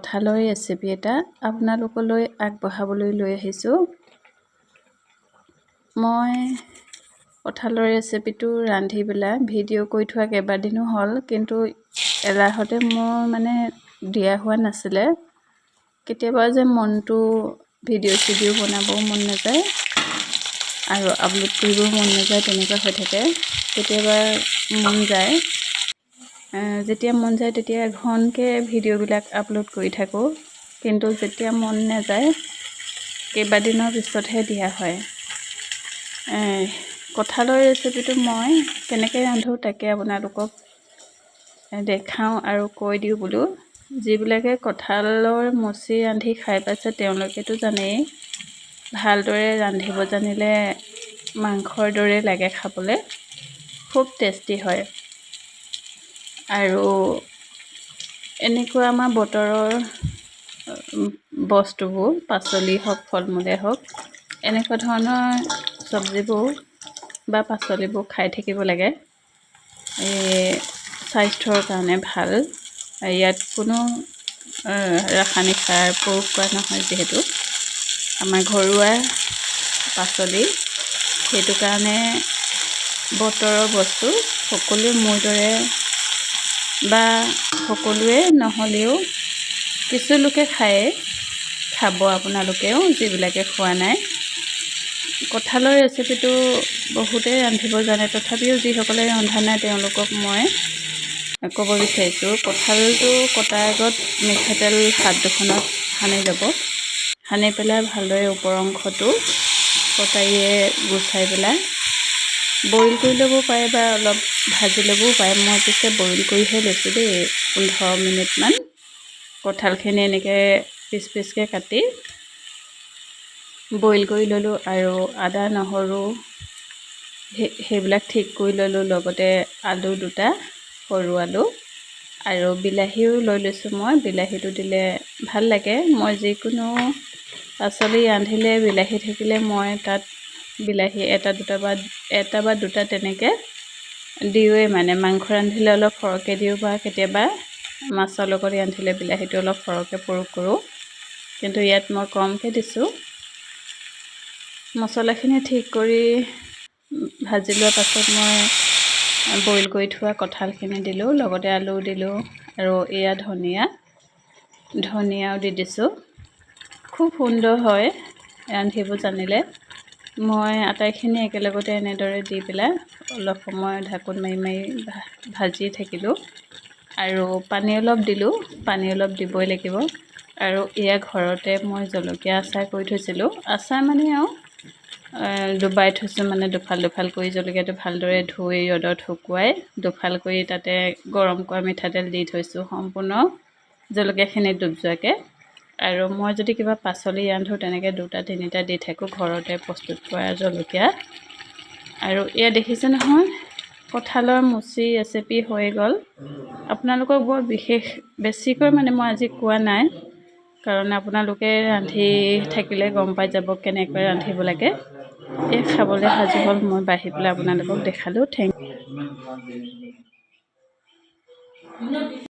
কঁঠালৰ ৰেচিপি এটা আপোনালোকলৈ আগবঢ়াবলৈ লৈ আহিছোঁ। মই কঁঠালৰ ৰেচিপিটো ৰান্ধি পেলাই ভিডিঅ' কৰি থোৱা কেইবাদিনো হ'ল, কিন্তু এলাহতে মোৰ দিয়া হোৱা নাছিলে। কেতিয়াবা যে মনটো ভিডিঅ' চিডিঅ' বনাবও মন নাযায় আৰু আপলোড কৰিবও মন নাযায়, তেনেকুৱা হৈ থাকে। কেতিয়াবা মন যায়, যেতিয়া মন যায় তেতিয়া ঘনকৈ ভিডিঅ'বিলাক আপলোড কৰি থাকোঁ, কিন্তু যেতিয়া মন নাযায় কেইবাদিনৰ পিছতহে দিয়া হয়। কঁঠালৰ ৰেচিপিটো মই কেনেকৈ ৰান্ধোঁ তাকে আপোনালোকক দেখাওঁ আৰু কৈ দিওঁ বোলো। যিবিলাকে কঁঠালৰ মুচি ৰান্ধি খাই পাইছে তেওঁলোকেতো জানেই, ভালদৰে ৰান্ধিব জানিলে মাংসৰ দৰে লাগে খাবলৈ, খুব টেষ্টি হয়। আৰু এনেকুৱা আমাৰ বতৰৰ বস্তুবোৰ, পাচলি হওক ফল মূলেই হওক, এনেকুৱা ধৰণৰ চব্জিবোৰ বা পাচলিবোৰ খাই থাকিব লাগে। স্বাস্থ্যৰ কাৰণে ভাল। ইয়াত কোনো ৰাসায়নিক সাৰ প্ৰয়োগ কৰা নহয়, যিহেতু আমাৰ ঘৰুৱা পাচলি, সেইটো কাৰণে বতৰৰ বস্তু সকলোৱে মোৰ দৰে বা সকলোৱে নহ'লেও কিছু লোকে খায়, খাব আপোনালোকেও যিবিলাকে খোৱা নাই। কঁঠালৰ ৰেচিপিটো বহুতেই ৰান্ধিব জানে, তথাপিও যিসকলে ৰন্ধা নাই তেওঁলোকক মই ক'ব বিচাৰিছোঁ, কঁঠালটো কটাৰ আগত মিঠাতেল হাত দুখনত সানি ল'ব। সানি পেলাই ভালদৰে ওপৰ অংশটো কটাৰীয়ে গুচাই পেলাই বইল কৰি ল'ব পাৰে বা অলপ ভাজি ল'বও পাৰে। মই পিছে বইল কৰিহে লৈছোঁ দেই, 15 মিনিটমান। কঁঠালখিনি এনেকৈ পিচ পিচকৈ কাটি বইল কৰি ল'লোঁ আৰু আদা নহৰু সেইবিলাক ঠিক কৰি ল'লোঁ। লগতে আলু দুটা, সৰু আলু, আৰু বিলাহীও লৈ লৈছোঁ মই। বিলাহীটো দিলে ভাল লাগে। মই যিকোনো পাচলি ৰান্ধিলে বিলাহী থাকিলে মই তাত বিলাহী এটা বা দুটা তেনেকৈ দিওঁৱেই। মাংস ৰান্ধিলে অলপ সৰহকৈ দিওঁ বা কেতিয়াবা মাছৰ লগত ৰান্ধিলে বিলাহীটো অলপ সৰহকৈ প্ৰয়োগ কৰোঁ, কিন্তু ইয়াত মই কমকৈ দিছোঁ। মছলাখিনি ঠিক কৰি ভাজি লোৱাৰ পাছত মই বইল কৰি থোৱা কঁঠালখিনি দিলোঁ, লগতে আলু দিলোঁ, আৰু এয়া ধনিয়াও দি দিছোঁ। খুব সুন্দৰ হয় ৰান্ধিব জানিলে। মই আটাইখিনি একেলগতে এনেদৰে দি পেলাই অলপ সময় ঢাকোন মাৰি মাৰি ভাজি থাকিলোঁ, আৰু পানী অলপ দিলোঁ। পানী অলপ দিবই লাগিব। আৰু এয়া ঘৰতে মই জলকীয়া আচাৰ কৰি থৈছিলোঁ। আচাৰ আৰু ডুবাই থৈছোঁ, দুফাল দুফাল কৰি জলকীয়াটো ভালদৰে ধুই ৰ'দত শুকুৱাই দুফাল কৰি তাতে গৰম কৰা মিঠাতেল দি থৈছোঁ, সম্পূৰ্ণ জলকীয়াখিনি ডুব যোৱাকৈ। আৰু মই যদি কিবা পাচলি ৰান্ধোঁ তেনেকৈ 2টা 3টা দি থাকোঁ, ঘৰতে প্ৰস্তুত কৰা জলকীয়া। আৰু এয়া দেখিছে নহয়, কঁঠালৰ মুচি ৰেচিপি হৈ গ'ল। আপোনালোকক বৰ বেছিকৈ মই আজি কোৱা নাই, কাৰণ আপোনালোকে ৰান্ধি থাকিলে গম পাই যাব কেনেকৈ ৰান্ধিব লাগে। এই খাবলৈ সাজু হ'ল, মই বাঢ়ি পেলাই আপোনালোকক দেখালোঁ। Thank U.